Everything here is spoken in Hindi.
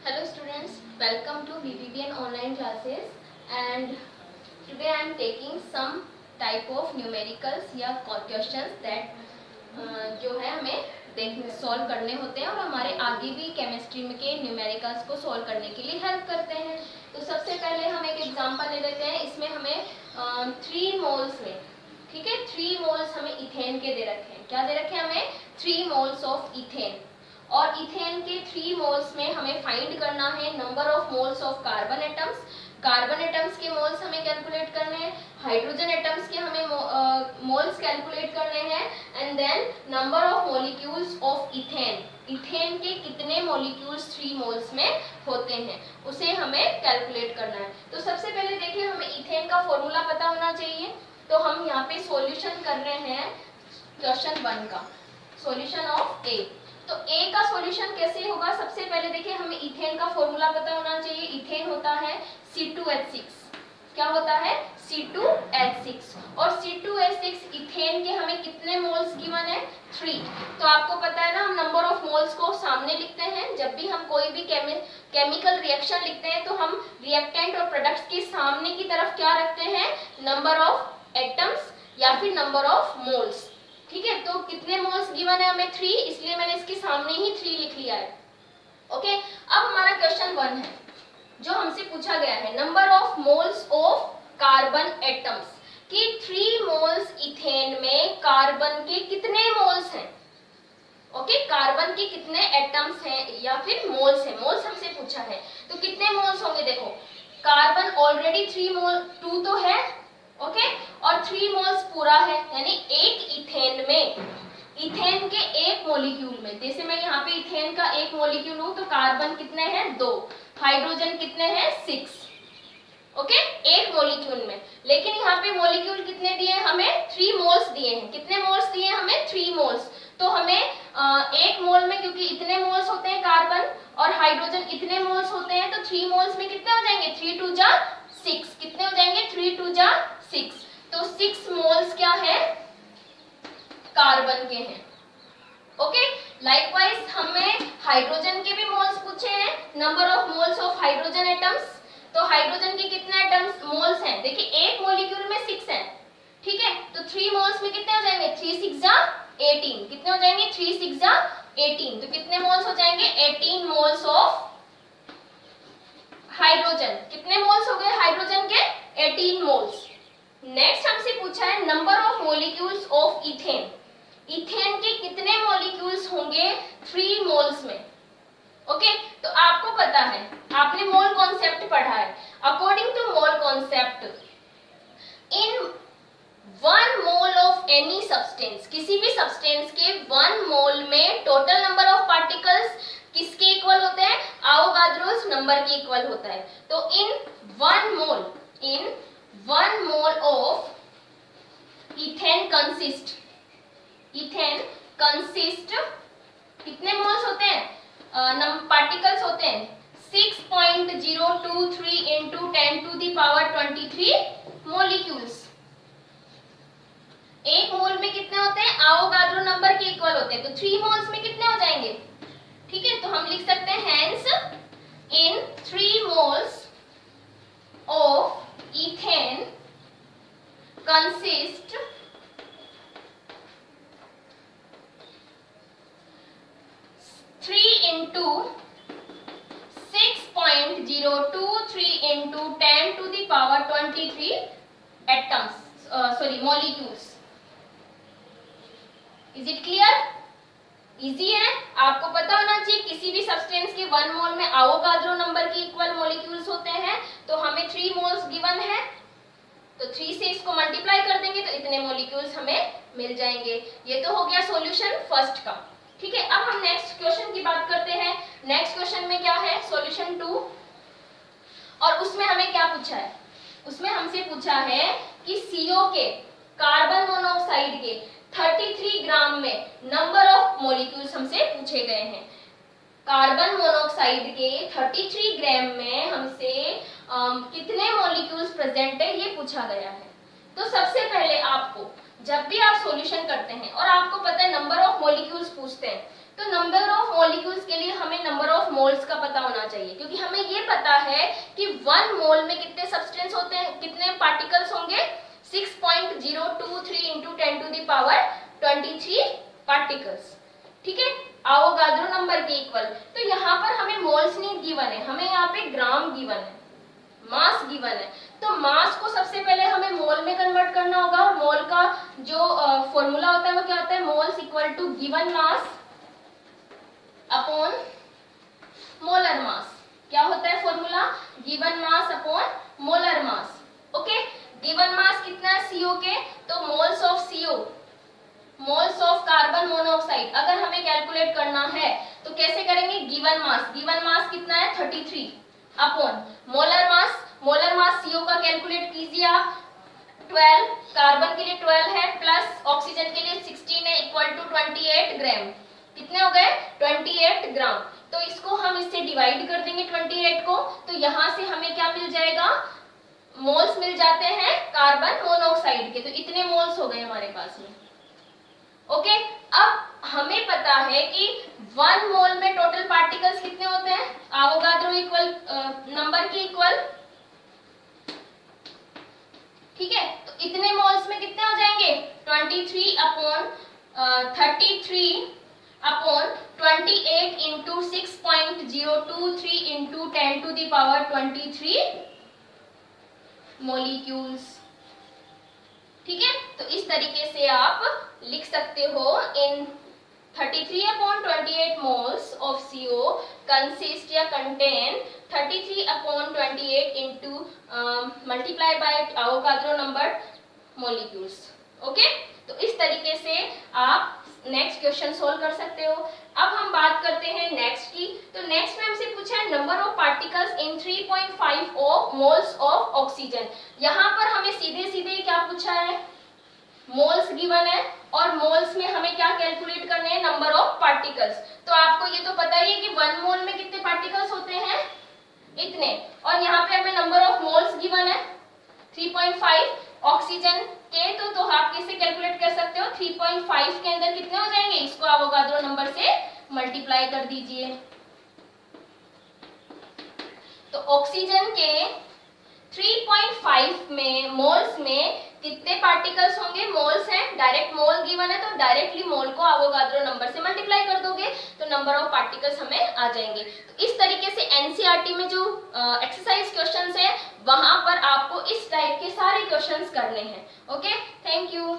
Hello students, welcome to BBBN online classes and today I am taking some type of numericals या questions that जो है हमें सॉल्व करने होते हैं और हमारे आगे भी केमिस्ट्री में के न्यूमेरिकल्स को सॉल्व करने के लिए हेल्प करते हैं। तो सबसे पहले हम एक एग्जांपल ले लेते हैं। इसमें हमें 3 मोल्स में, ठीक है, 3 मोल्स हमें इथेन के दे रखे हैं। क्या दे रखे हैं हमें? 3 मोल्स ऑफ इथेन। और इथेन के 3 मोल्स में हमें फाइंड करना है number of moles of carbon atoms. Carbon atoms के मोल्स हमें कैलकुलेट करने हैं, हाइड्रोजन एटम्स के हमें मोल्स कैलकुलेट करने हैं, and then number of molecules of ethane. Ethane के कितने मॉलिक्यूल्स 3 मोल्स में होते हैं उसे हमें कैलकुलेट करना है। तो सबसे पहले देखिए, हमें इथेन का फॉर्मूला पता होना चाहिए। तो हम यहाँ पे सॉल्यूशन कर रहे हैं क्वेश्चन 1 का, सॉल्यूशन ऑफ ए। तो ए का सॉल्यूशन कैसे होगा? सबसे पहले देखिए, हमें इथेन का फॉर्मूला पता होना चाहिए। इथेन होता है C2H6। क्या होता है? C2H6। और C2H6 इथेन के हमें कितने मोल्स गिवन है? 3। तो आपको पता है ना, हम नंबर ऑफ मोल्स को सामने लिखते हैं। जब भी हम कोई भी केमिकल रिएक्शन लिखते हैं तो हम रिएक्टेंट और प्रोडक्ट्स के सामने की तरफ क्या रखते हैं? नंबर ऑफ एटम्स या फिर नंबर ऑफ मोल्स। ठीक है, तो कितने मोल्स गिवन है हमें? 3, इसलिए मैंने इसके सामने ही 3 लिख लिया है। ओके, अब हमारा क्वेश्चन 1 है जो हमसे पूछा गया है, number of moles of carbon atoms, कि 3 मोल्स इथेन में कार्बन के कितने मोल्स हैं। ओके, कार्बन के कितने एटम्स हैं या फिर मोल्स हैं। मोल्स हमसे पूछा है तो कितने मोल्स होंगे? देखो, कार्बन ऑलरेडी 3 मोल 2 तो है, ओके, और 3 मोल्स पूरा है, यानी एक इथेन में, इथेन के एक मॉलिक्यूल में, जैसे मैं यहाँ पे इथेन का एक मॉलिक्यूल हूं तो कार्बन कितने हैं? 2, हाइड्रोजन कितने हैं? 6। ओके, एक मॉलिक्यूल में। लेकिन यहाँ पे मॉलिक्यूल कितने दिए हैं हमें? 3 मोल्स दिए हैं। कितने मोल्स दिए हैं हमें? 3 मोल्स। तो हमें एक मोल में, क्योंकि इतने मोल्स होते हैं कार्बन और हाइड्रोजन इतने मोल्स होते हैं, तो 3 मोल्स में कितने हो जाएंगे? 3 2 जा 6। कितने हो जाएंगे? 3 2 जा 6। तो 6 मोल्स क्या है? कार्बन के हैं। ओके, लाइकवाइज हमें हाइड्रोजन के भी मोल्स पूछे हैं, number of moles of hydrogen atoms. तो हाइड्रोजन के कितने एटम्स मोल्स हैं? देखिए, एक मॉलिक्यूल में 6 हैं, ठीक है, तो 3 मोल्स में कितने हो जाएंगे? 3 6 जा 18। कितने हो जाएंगे? 3 6 जा 18। तो कितने मोल्स हो जाएंगे? 18 मोल्स ऑफ हाइड्रोजन। कितने मोल्स हो गए हाइड्रोजन के? 18 मोल्स। नेक्स्ट हमसे पूछा है number of molecules of ethane. Ethane के कितने मॉलिक्यूल्स होंगे 3 मोल्स में? ओके, तो आपको पता है, आपने मोल कॉन्सेप्ट पढ़ा है। According to mole concept, in 1 mole of any substance, किसी भी सब्सटेंस के 1 मोल में टोटल नंबर ऑफ पार्टिकल्स किसके इक्वल होते हैं? आवोगाद्रोस नंबर के इक्वल होता है। तो in 1 mole of ethane consist, ethane consist कितने मोल्स होते हैं? पार्टिकल्स होते हैं 6.023 into 10 to the power 23 molecules. एक मोल में कितने होते हैं? आवोगाद्रो नंबर के इक्वल होते हैं। तो 3 मोल्स में कितने हो जाएंगे? ठीक है, तो हम लिख सकते हैं hence in 3 moles of ethane consist 3 into 6.023 into 10 to the power 23 atoms, molecules. Is it clear? Easy है, आपको पता होना चाहिए किसी भी सब्सटेंस के 1 मोल में आवोगाद्रो नंबर के इक्वल मॉलिक्यूल्स होते हैं। तो हमें 3 मोल्स गिवन है, तो 3 से इसको मल्टीप्लाई कर देंगे तो इतने मॉलिक्यूल्स हमें मिल जाएंगे। ये तो हो गया सॉल्यूशन फर्स्ट का, ठीक है। अब हम नेक्स्ट क्वेश्चन की बात करते हैं। नेक्स्ट क्वेश्चन में क्या है? सॉल्यूशन 2। और उसमें हमें क्या पूछा है? उसमें हमसे पूछा है कि CO के, कार्बन मोनोऑक्साइड के 33 ग्राम में नंबर ऑफ मॉलिक्यूल्स हमसे पूछे गए हैं। कार्बन मोनोऑक्साइड के 33 ग्राम में हमसे कितने मॉलिक्यूल्स प्रेजेंट है ये पूछा गया है। तो सबसे पहले आपको, जब भी आप सॉल्यूशन करते हैं और आपको पता है नंबर ऑफ मॉलिक्यूल्स पूछते हैं, तो नंबर ऑफ मॉलिक्यूल्स के लिए हमें नंबर ऑफ मोल्स का पता होना चाहिए, क्योंकि हमें ये पता है कि 1 मोल में कितने सब्सटेंस होते हैं, कितने पार्टिकल्स होंगे, 6.023 into 10 to the power 23 particles. ठीक है, आवोगाद्रो नंबर के इक्वल। तो यहाँ पर हमें मोल्स नहीं गिवन है, हमें यहाँ पे ग्राम गिवन है, मास गिवन है। तो मास को सबसे पहले हमें मोल में कन्वर्ट करना होगा, और मोल का जो फॉर्मूला होता है वो क्या होता है, moles equal to given mass upon molar mass. क्या होता है formula, given mass upon molar mass. Okay, given mass कितना है CO के, तो moles of CO, moles of carbon monoxide अगर हमें कैलकुलेट करना है तो कैसे करेंगे, गिवन मास कितना है 33 अपॉन मोलर मास, मोलर मास CO का कैलकुलेट कीजिए आप, 12 कार्बन के लिए 12 है प्लस ऑक्सीजन के लिए 16 है, इक्वल टू 28 ग्राम। कितने हो गए, 28 ग्राम। तो इसको हम इससे डिवाइड कर देंगे 28 को, तो यहाँ से हमें क्या मिल जाएगा, मोल्स मिल जाते हैं कार्बन मोनोऑक्साइड के। तो इतने मोल्स हो गए हमारे पास में। ओके, अब हमें पता है कि 1 मोल में टोटल पार्टिकल्स कितने होते हैं, आवोगाद्रो इक्वल नंबर के इक्वल। ठीक है, तो इतने मोल्स में कितने हो जाएंगे, 23 upon 33 upon 28 into 6.023 into 10 to the power 23 molecules. ठीक है, तो इस तरीके से आप लिख सकते हो, इन 33 upon 28 moles of CO consist या contain 33 upon 28 into multiply by Avogadro number molecules. Okay, तो इस तरीके से आप नेक्स्ट क्वेश्चन सोल्व कर सकते हो। अब हम बात करते हैं नेक्स्ट की। तो नेक्स्ट में हमसे पूछा है number of particles in 3.5 moles of oxygen. यहाँ पर हमें सीधे सीधे क्या पूछा है, मोल्स गिवन है और मोल्स में हमें क्या कैलकुलेट करने हैं, नंबर ऑफ पार्टिकल्स। तो आपको ये तो पता ही है कि 1 मोल में कितने पार्टिकल्स होते हैं, इतने, और यहाँ पे हमें नंबर ऑफ मोल्स गिवन है 3.5 ऑक्सीजन के। तो आप कैसे कैलकुलेट कर सकते हो, 3.5 के अंदर कितने हो जाएंगे, इसको आवोगाद्रो नंबर से मल्टीप्लाई कर दीजिए। तो ऑक्सीजन के 3.5 में मोल्स में कितने पार्टिकल्स होंगे, मोल्स हैं, डायरेक्ट मोल गिवन है तो डायरेक्टली मोल को आवोगाद्रो नंबर से मल्टीप्लाई कर दोगे तो नंबर ऑफ पार्टिकल्स हमें आ जाएंगे। तो इस तरीके से एनसीईआरटी में जो एक्सरसाइज क्वेश्चंस है वहां पर आपको इस टाइप के सारे क्वेश्चंस करने हैं। Okay, thank you.